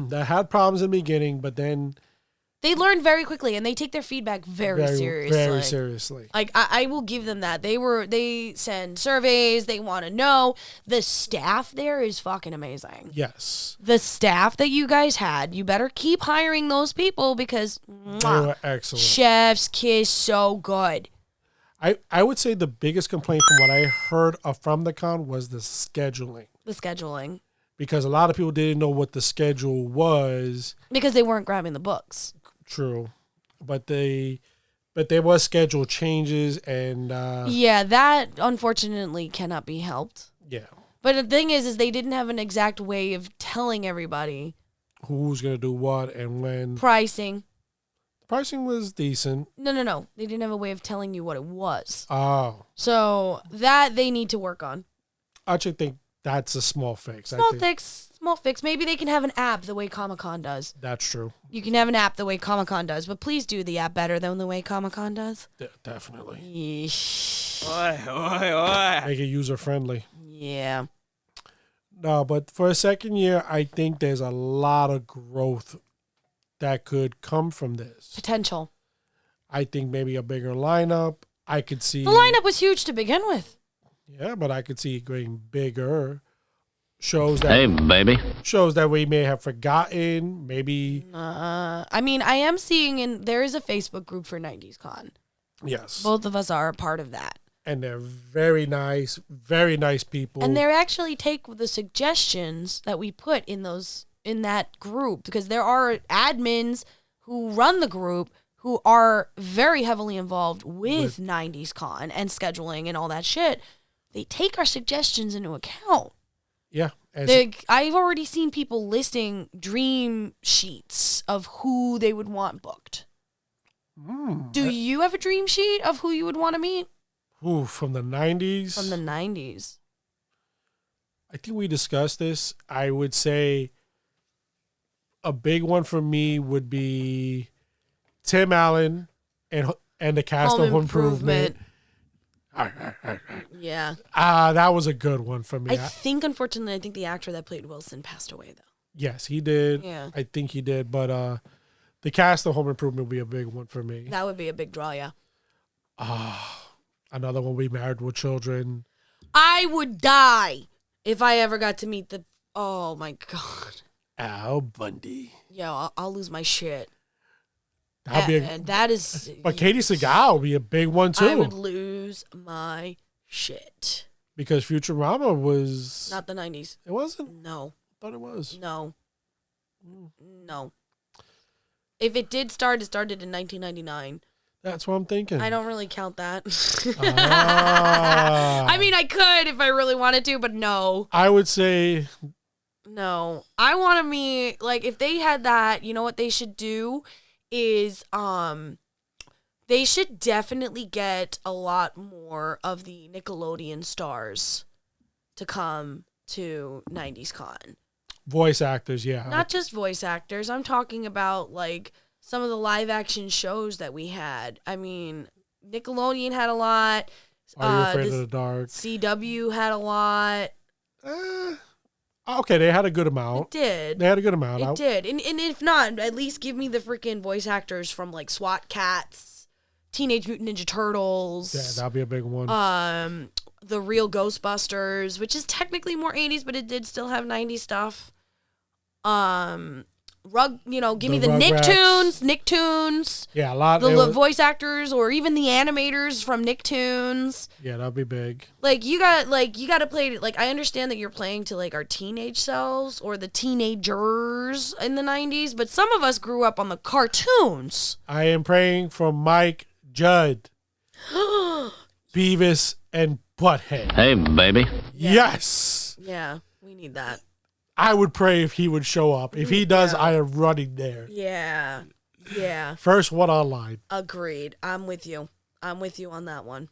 that had problems in the beginning, but then they learn very quickly and they take their feedback very seriously. Very seriously. I will give them that. They send surveys. They want to know. The staff there is fucking amazing. Yes. The staff that you guys had, you better keep hiring those people because they were excellent. Chef's kiss, so good. I would say the biggest complaint from what I heard from the con was the scheduling. The scheduling. Because a lot of people didn't know what the schedule was. Because they weren't grabbing the books. True. But there was schedule changes and yeah, that unfortunately cannot be helped. Yeah. But the thing is they didn't have an exact way of telling everybody who's gonna do what and when. Pricing. Pricing was decent. No. They didn't have a way of telling you what it was. Oh. So that they need to work on. I actually think That's a small fix. Small fix. Maybe they can have an app the way Comic-Con does. That's true. You can have an app the way Comic-Con does, but please do the app better than the way Comic-Con does. Definitely. Yeesh. Make it user friendly. Yeah. No, but for a second year, I think there's a lot of growth that could come from this. Potential. I think maybe a bigger lineup. I could see The lineup was huge to begin with. Yeah, but I could see it getting bigger. Shows that we may have forgotten. Maybe. I mean, I am seeing there is a Facebook group for 90s Con. Yes. Both of us are a part of that. And they're very nice people. And they actually take the suggestions that we put in that group, because there are admins who run the group who are very heavily involved with 90s Con and scheduling and all that shit. They take our suggestions into account. Yeah. I've already seen people listing dream sheets of who they would want booked. Do you have a dream sheet of who you would want to meet? Ooh, from the 90s? From the 90s. I think we discussed this. I would say a big one for me would be Tim Allen and the cast of Home Improvement. Yeah. That was a good one for me. Unfortunately, I think the actor that played Wilson passed away, though. Yes, he did. Yeah. I think he did. But the cast of Home Improvement would be a big one for me. That would be a big draw, yeah. Another one, We Married with Children. I would die if I ever got to meet oh, my God. Al Bundy. Yo, I'll lose my shit. But Katie Seagal would be a big one, too. I would lose my shit. Because Futurama was... Not the 90s. It wasn't? No. I thought it was. No. If it did start, it started in 1999. That's what I'm thinking. I don't really count that. I mean, I could if I really wanted to, but no. I would say... No. I want to meet... if they had that, you know what they should do? Is they should definitely get a lot more of the Nickelodeon stars to come to 90s Con. Voice actors, yeah. Not just voice actors. I'm talking about some of the live action shows that we had. I mean, Nickelodeon had a lot. Are You Afraid of the Dark? CW had a lot. Okay, they had a good amount. It did. They had a good amount. It did. And if not, at least give me the freaking voice actors from SWAT Cats, Teenage Mutant Ninja Turtles. Yeah, that'd be a big one. The Real Ghostbusters, which is technically more 80s, but it did still have 90s stuff. Give me the Nicktoons. Yeah, a lot. The voice actors, or even the animators from Nicktoons. Yeah, that'd be big. You got to play it. I understand that you're playing to our teenage selves or the teenagers in the 90s, but some of us grew up on the cartoons. I am praying for Mike Judd, Beavis and Butthead. Hey, baby. Yes. Yeah, we need that. I would pray if he would show up. If he does, I am running there. Yeah. Yeah. First one online. Agreed. I'm with you on that one.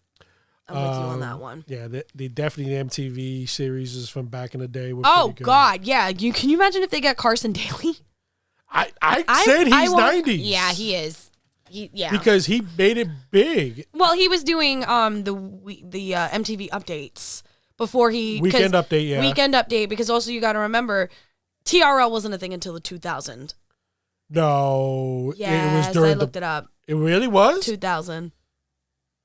Yeah, the definitely MTV series from back in the day were Oh, pretty good. God. Yeah. Can you imagine if they got Carson Daly? I said he's 90s. Yeah, he is. Because he made it big. Well, he was doing the MTV updates. Before Weekend Update, because also you got to remember, TRL wasn't a thing until the 2000. No. Yes, it was during I looked it up. It really was? 2000.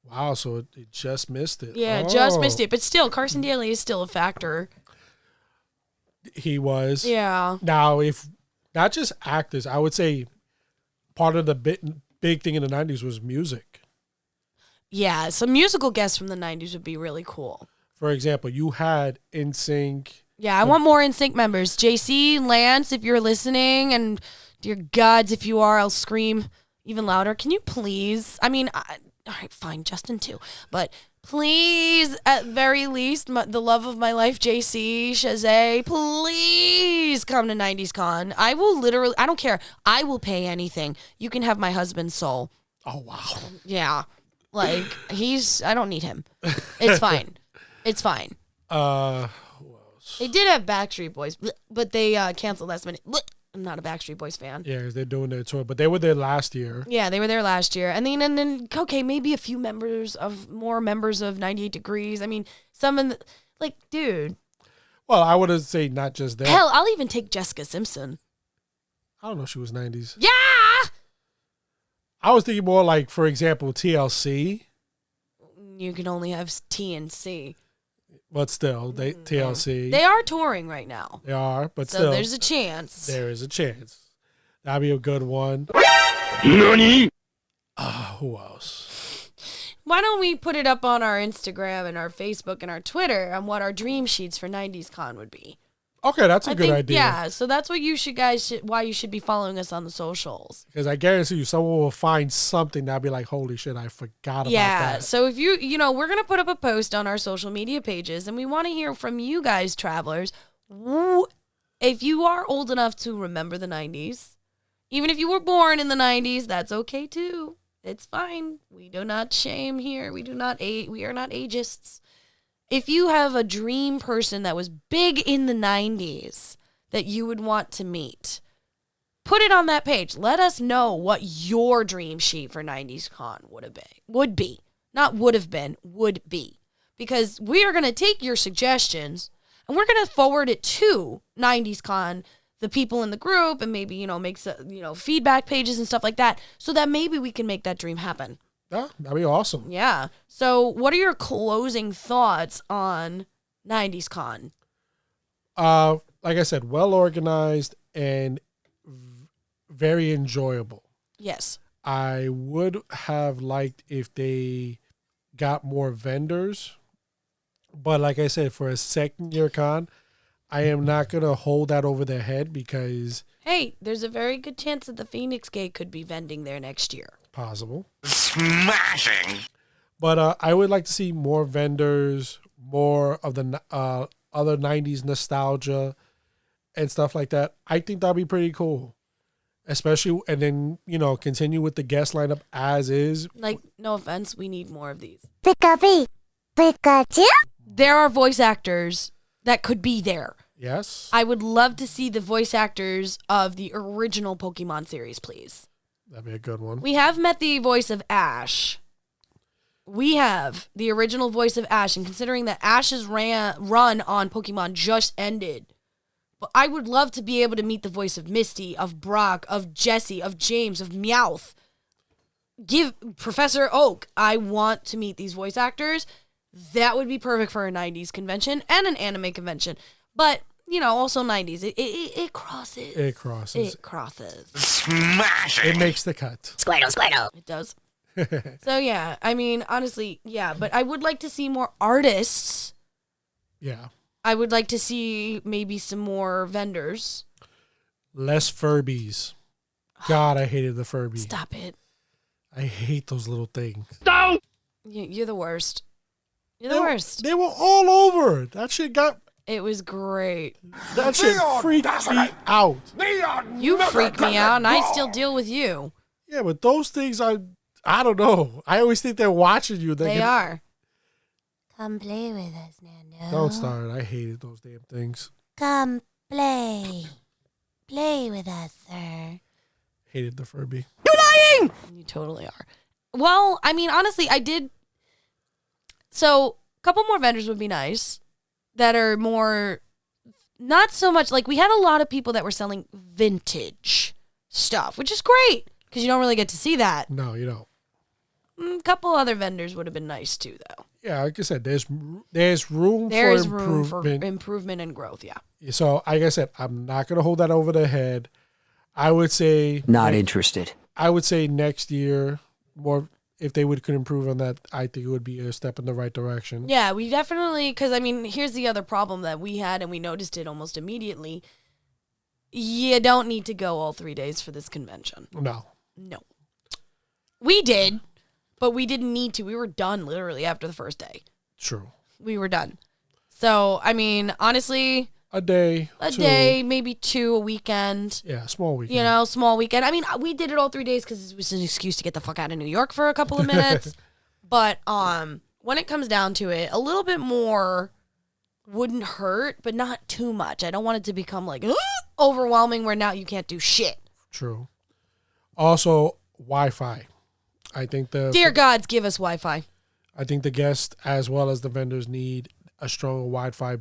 Wow, so it just missed it. Yeah, just missed it. But still, Carson Daly is still a factor. He was. Yeah. Now, if not just actors, I would say part of the big thing in the 90s was music. Yeah, some musical guests from the 90s would be really cool. For example, you had NSYNC. Yeah, I want more NSYNC members. JC, Lance, if you're listening, and dear gods, if you are, I'll scream even louder. Can you please? I mean, all right, fine, Justin too. But please, at very least, the love of my life, JC, Shazay, please come to 90s Con. I will literally, I don't care. I will pay anything. You can have my husband's soul. Oh, wow. Yeah. I don't need him. It's fine. It's fine. Who else? else? They did have Backstreet Boys, but they canceled last minute. I'm not a Backstreet Boys fan. Yeah, 'cause they're doing their tour, but they were there last year. Yeah, they were there last year. And then okay, maybe a few more members of 98 Degrees. I mean, some of the, like, dude. Well, I would say not just that. Hell, I'll even take Jessica Simpson. I don't know if she was 90s. Yeah! I was thinking more like, for example, TLC. You can only have T and C. But still, TLC. They are touring right now. They are, but So still. there's a chance. There is a chance. That'd be a good one. NANI? Who else? Why don't we put it up on our Instagram and our Facebook and our Twitter on what our dream sheets for 90s Con would be? Okay, that's a I good think, idea. yeah, so that's what why you should be following us on the socials. Because I guarantee you, someone will find something that'll be like, holy shit, I forgot about Yeah, that. so if we're going to put up a post on our social media pages, and we want to hear from you guys, travelers. If you are old enough to remember the 90s, even if you were born in the 90s, that's okay too. It's fine. We do not shame here. We are not ageists. If you have a dream person that was big in the 90s that you would want to meet, put it on that page. Let us know what your dream sheet for 90s Con would be. Not would have been, would be. Because we are going to take your suggestions and we're going to forward it to 90s Con, the people in the group, and maybe, make feedback pages and stuff like that, so that maybe we can make that dream happen. Yeah, that'd be awesome. Yeah. So what are your closing thoughts on 90s Con? Like I said, well organized and very enjoyable. Yes. I would have liked if they got more vendors. But like I said, for a second year con, I am not going to hold that over their head because... Hey, there's a very good chance that the Feinics Gate could be vending there next year. Possible. Smashing. But I would like to see more vendors, more of the other 90s nostalgia and stuff like that. I think that'd be pretty cool. Especially, and then, continue with the guest lineup as is. Like, no offense, we need more of these. Pikachu. Pikachu? There are voice actors that could be there. Yes. I would love to see the voice actors of the original Pokemon series, please. That'd be a good one. We have met the voice of Ash. We have the original voice of Ash, and considering that Ash's run on Pokemon just ended, but I would love to be able to meet the voice of Misty, of Brock, of Jesse, of James, of Meowth. Give Professor Oak. I want to meet these voice actors. That would be perfect for a 90s convention and an anime convention. But, also 90s. It crosses. It crosses. It crosses. Smashing. It makes the cut. It does. So, yeah. I mean, honestly, yeah. But I would like to see more artists. Yeah. I would like to see maybe some more vendors. Less Furbies. God, I hated the Furby. Stop it. I hate those little things. You're the worst. You're the worst. They were all over. That shit It was great. that shit freaked me out. You freak me out, and I still deal with you. Yeah, but those things I don't know. I always think they're watching you. They are. Come play with us, Nando. Don't start. I hated those damn things. Come play. Play with us, sir. Hated the Furby. You totally are. Well, I mean, honestly, I did. So, a couple more vendors would be nice that are more, not so much, like we had a lot of people that were selling vintage stuff, which is great because you don't really get to see that. No, you don't. A couple other vendors would have been nice too, though. Yeah, like I said, there's room There's for room for improvement. improvement and growth, yeah. So, like I said, I'm not going to hold that over their head. I would say... Not interested. I would say next year, more if they could improve on that, I think it would be a step in the right direction. Yeah, we definitely, because I mean, here's the other problem that we had, and we noticed it almost immediately. You don't need to go all 3 days for this convention. No. We did, but we didn't need to. We were done literally after the first day. True. We were done. So, I mean, honestly, A day. two. day, maybe two, a weekend. Yeah, small weekend. Small weekend. I mean, we did it all 3 days because it was an excuse to get the fuck out of New York for a couple of minutes. But when it comes down to it, a little bit more wouldn't hurt, but not too much. I don't want it to become like overwhelming where now you can't do shit. True. Also, Wi-Fi. I think Dear gods, give us Wi-Fi. I think the guests as well as the vendors need a stronger Wi-Fi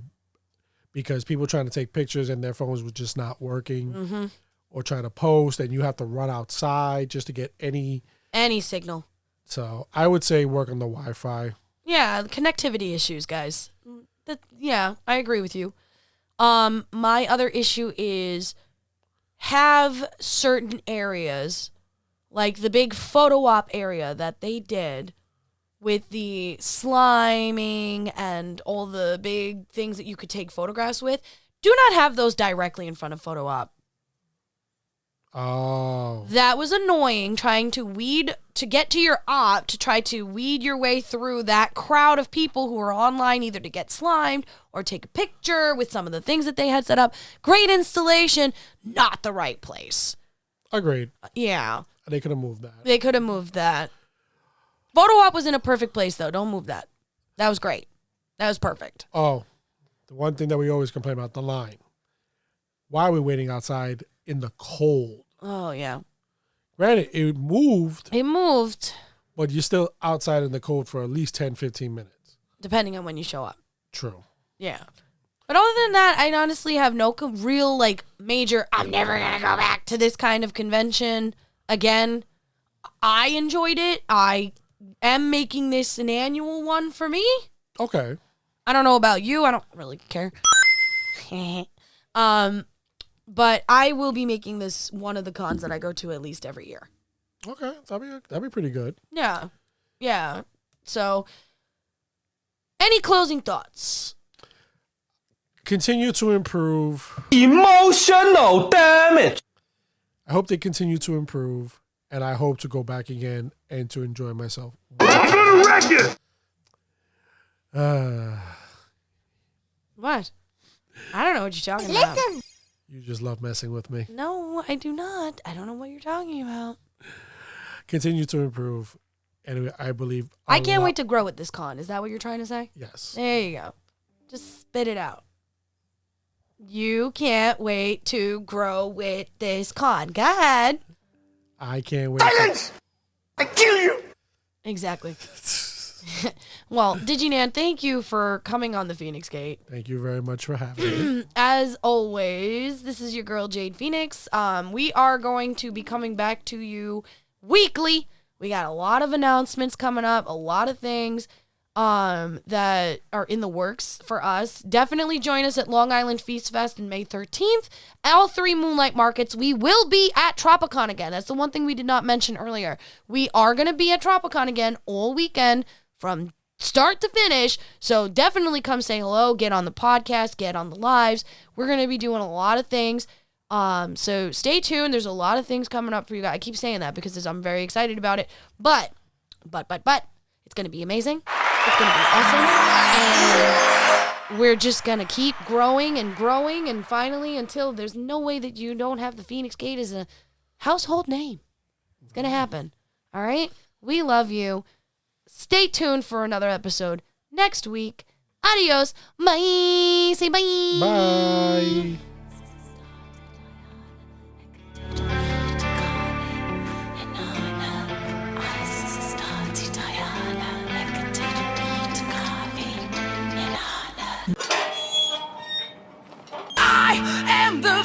because people trying to take pictures and their phones were just not working or trying to post and you have to run outside just to get any signal. So I would say work on the Wi-Fi. Yeah, connectivity issues, guys. I agree with you. My other issue is have certain areas, like the big photo op area that they did with the sliming and all the big things that you could take photographs with, do not have those directly in front of photo op. Oh. That was annoying, trying to get to your op, to try to weed your way through that crowd of people who are online either to get slimed or take a picture with some of the things that they had set up. Great installation, not the right place. Agreed. Yeah. They could have moved that. They could have moved that. Photo op was in a perfect place, though. Don't move that. That was great. That was perfect. Oh, the one thing that we always complain about, the line. Why are we waiting outside in the cold? Oh, yeah. Granted, it moved. It moved. But you're still outside in the cold for at least 10, 15 minutes. Depending on when you show up. True. Yeah. But other than that, I honestly have no real, major, I'm never going to go back to this kind of convention again. I enjoyed it. I am making this an annual one for me. Okay. I don't know about you. I don't really care. But I will be making this one of the cons that I go to at least every year. Okay. That'd be pretty good. Yeah. Yeah. So, any closing thoughts? Continue to improve. Emotional damage. I hope they continue to improve, and I hope to go back again and to enjoy myself. I'm gonna wreck you! What? I don't know what you're talking about. You just love messing with me. No, I do not. I don't know what you're talking about. Continue to improve. Anyway, I believe... I can't wait to grow at this con. Is that what you're trying to say? Yes. There you go. Just spit it out. You can't wait to grow with this con. Go ahead. I can't wait. Silence! I kill you! Exactly. Well, DigiNando, thank you for coming on the Phoenix Gate. Thank you very much for having me. As always, this is your girl, Jade Feinics. We are going to be coming back to you weekly. We got a lot of announcements coming up, a lot of things that are in the works for us. Definitely join us at Long Island Feast Fest on May 13th. All 3 Moonlight Markets. We will be at Tropicon again. That's the one thing we did not mention earlier. We are going to be at Tropicon again all weekend from start to finish. So definitely come say hello, get on the podcast, get on the lives. We're going to be doing a lot of things. So stay tuned. There's a lot of things coming up for you guys. I keep saying that because I'm very excited about it. But it's going to be amazing. It's going to be awesome. And we're just going to keep growing and growing. And finally, until there's no way that you don't have the Phoenix Gate as a household name. It's going to happen. All right? We love you. Stay tuned for another episode next week. Adios. Bye. Say bye. Bye. I am the